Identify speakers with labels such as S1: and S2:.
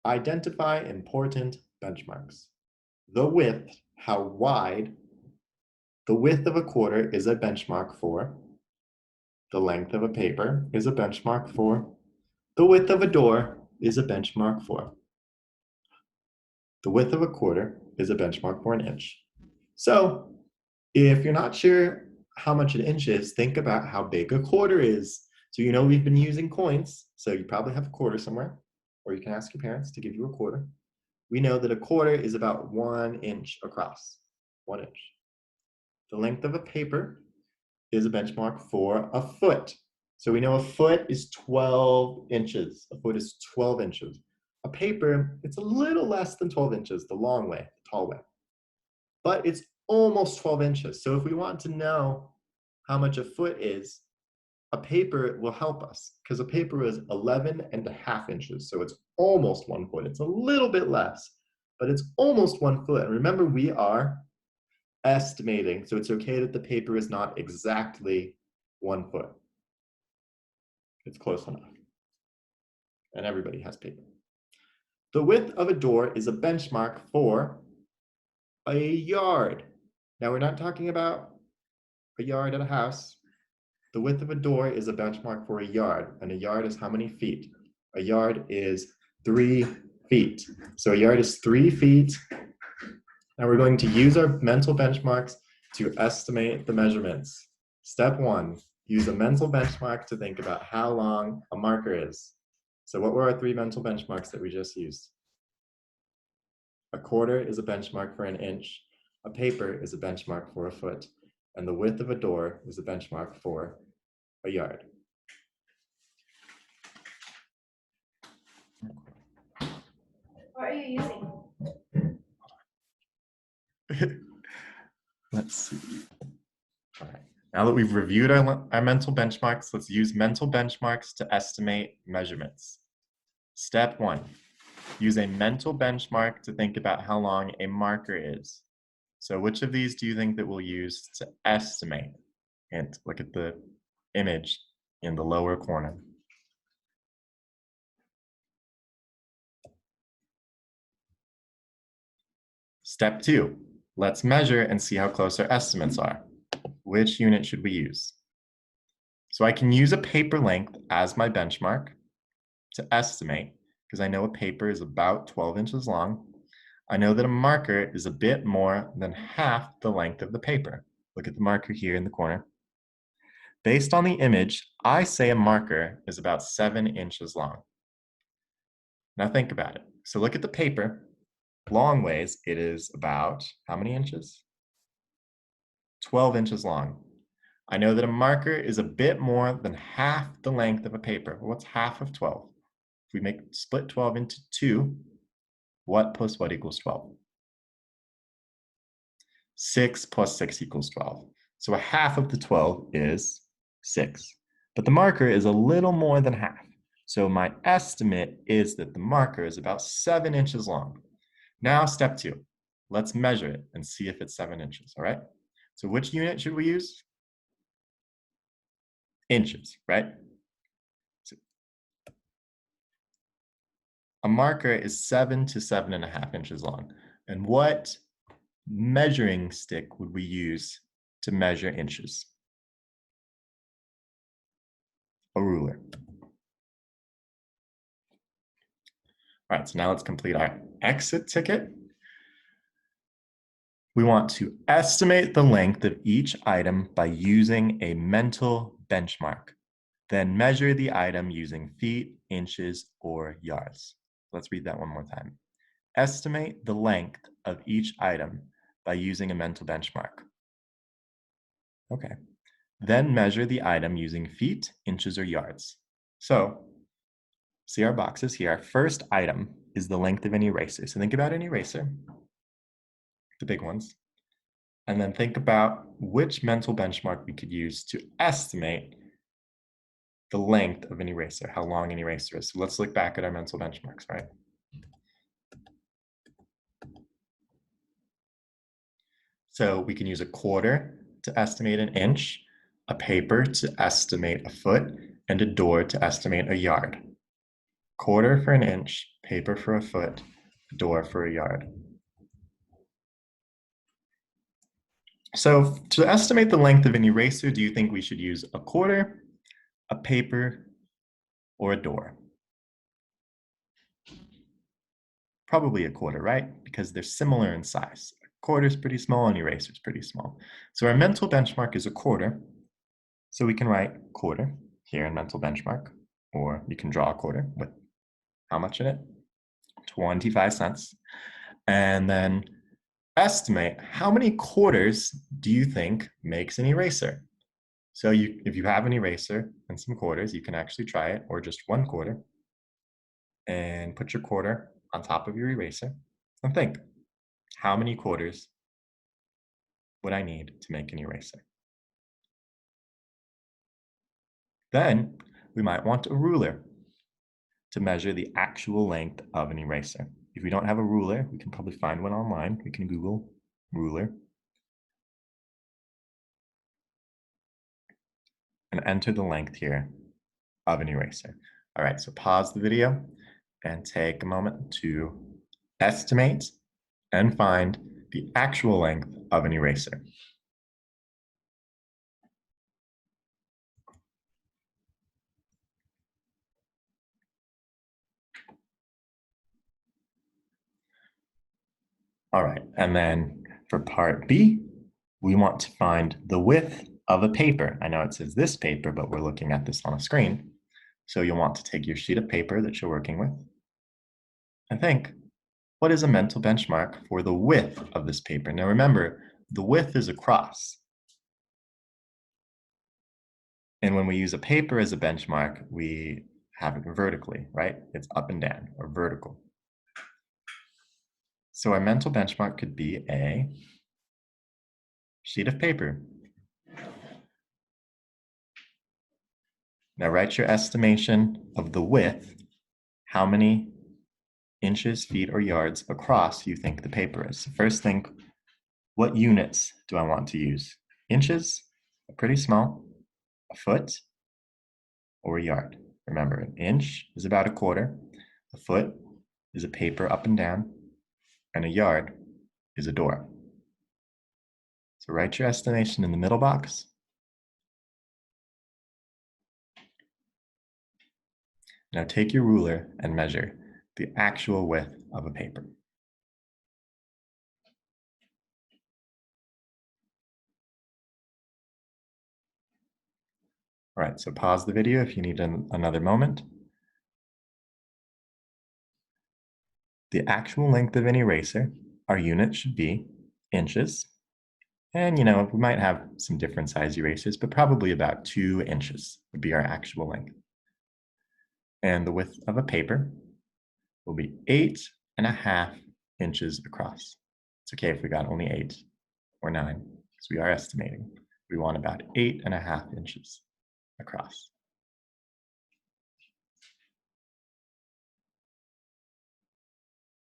S1: Identify important benchmarks. The width, how wide. The width of a quarter is a benchmark for. The length of a paper is a benchmark for. The width of a door is a benchmark for. The width of a quarter is a benchmark for an inch. So if you're not sure how much an inch is, think about how big a quarter is. So you know we've been using coins, so you probably have a quarter somewhere, or you can ask your parents to give you a quarter. We know that a quarter is about 1 inch across, 1 inch. The length of a paper is a benchmark for a foot. So we know a foot is 12 inches. A foot is 12 inches. A paper, it's a little less than 12 inches, the long way, the tall way. But it's almost 12 inches. So if we want to know how much a foot is, a paper will help us because a paper is 11.5 inches. So it's almost 1 foot. It's a little bit less, but it's almost 1 foot. And remember, we are estimating. So it's okay that the paper is not exactly 1 foot. It's close enough. And everybody has paper. The width of a door is a benchmark for a yard. Now we're not talking about a yard at a house. The width of a door is a benchmark for a yard, and a yard is how many feet? A yard is 3 feet. So a yard is 3 feet. Now we're going to use our mental benchmarks to estimate the measurements. Step 1, use a mental benchmark to think about how long a marker is. So what were our 3 mental benchmarks that we just used? A quarter is a benchmark for an inch. A paper is a benchmark for a foot. And the width of a door is a benchmark for a yard.
S2: What are you using?
S1: Let's see. All right. Now that we've reviewed our mental benchmarks, let's use mental benchmarks to estimate measurements. Step 1, use a mental benchmark to think about how long a marker is. So which of these do you think that we'll use to estimate? And look at the image in the lower corner. Step 2, let's measure and see how close our estimates are. Which unit should we use? So I can use a paper length as my benchmark to estimate, because I know a paper is about 12 inches long. I know that a marker is a bit more than half the length of the paper. Look at the marker here in the corner. Based on the image, I say a marker is about 7 inches long. Now think about it. So look at the paper. Long ways, it is about how many inches? 12 inches long. I know that a marker is a bit more than half the length of a paper. Well, what's half of 12? If we split 12 into 2, what plus what equals 12? 6 plus 6 equals 12. So a half of the 12 is 6. But the marker is a little more than half. So my estimate is that the marker is about 7 inches long. Now step 2. Let's measure it and see if it's 7 inches, all right? So which unit should we use? Inches, right? So a marker is 7 to 7.5 inches long. And what measuring stick would we use to measure inches? A ruler. All right, so now let's complete our exit ticket. We want to estimate the length of each item by using a mental benchmark, then measure the item using feet, inches, or yards. Let's read that one more time. Estimate the length of each item by using a mental benchmark. Okay. Then measure the item using feet, inches, or yards. So, see our boxes here. Our first item is the length of an eraser. So think about an eraser, the big ones, and then think about which mental benchmark we could use to estimate the length of an eraser, how long an eraser is. So let's look back at our mental benchmarks, right? So we can use a quarter to estimate an inch, a paper to estimate a foot, and a door to estimate a yard. quarter for an inch, paper for a foot, a door for a yard. So to estimate the length of an eraser, do you think we should use a quarter, a paper, or a door? Probably a quarter, right? Because they're similar in size. A quarter is pretty small, an eraser is pretty small. So our mental benchmark is a quarter. So we can write quarter here in mental benchmark, or you can draw a quarter with how much in it? 25 cents. And then estimate how many quarters do you think makes an eraser? So if you have an eraser and some quarters, you can actually try it, or just one quarter, and put your quarter on top of your eraser and think, how many quarters would I need to make an eraser? Then we might want a ruler to measure the actual length of an eraser. If we don't have a ruler, we can probably find one online. We can Google ruler and enter the length here of an eraser. All right, so pause the video and take a moment to estimate and find the actual length of an eraser. All right, and then for part B, we want to find the width of a paper. I know it says this paper, but we're looking at this on a screen. So you'll want to take your sheet of paper that you're working with and think, what is a mental benchmark for the width of this paper? Now remember, the width is across. And when we use a paper as a benchmark, we have it vertically, right? It's up and down, or vertical. So our mental benchmark could be a sheet of paper. Now write your estimation of the width, how many inches, feet, or yards across you think the paper is. So first think, what units do I want to use? Inches, pretty small, a foot, or a yard. Remember, an inch is about a quarter, a foot is a paper up and down, and a yard is a door. So write your estimation in the middle box. Now take your ruler and measure the actual width of a paper. All right, so pause the video if you need another moment. The actual length of an eraser, our unit should be inches. And we might have some different size erasers, but probably about 2 inches would be our actual length. And the width of a paper will be 8.5 inches across. It's okay if we got only 8 or 9, because we are estimating. We want about 8.5 inches across.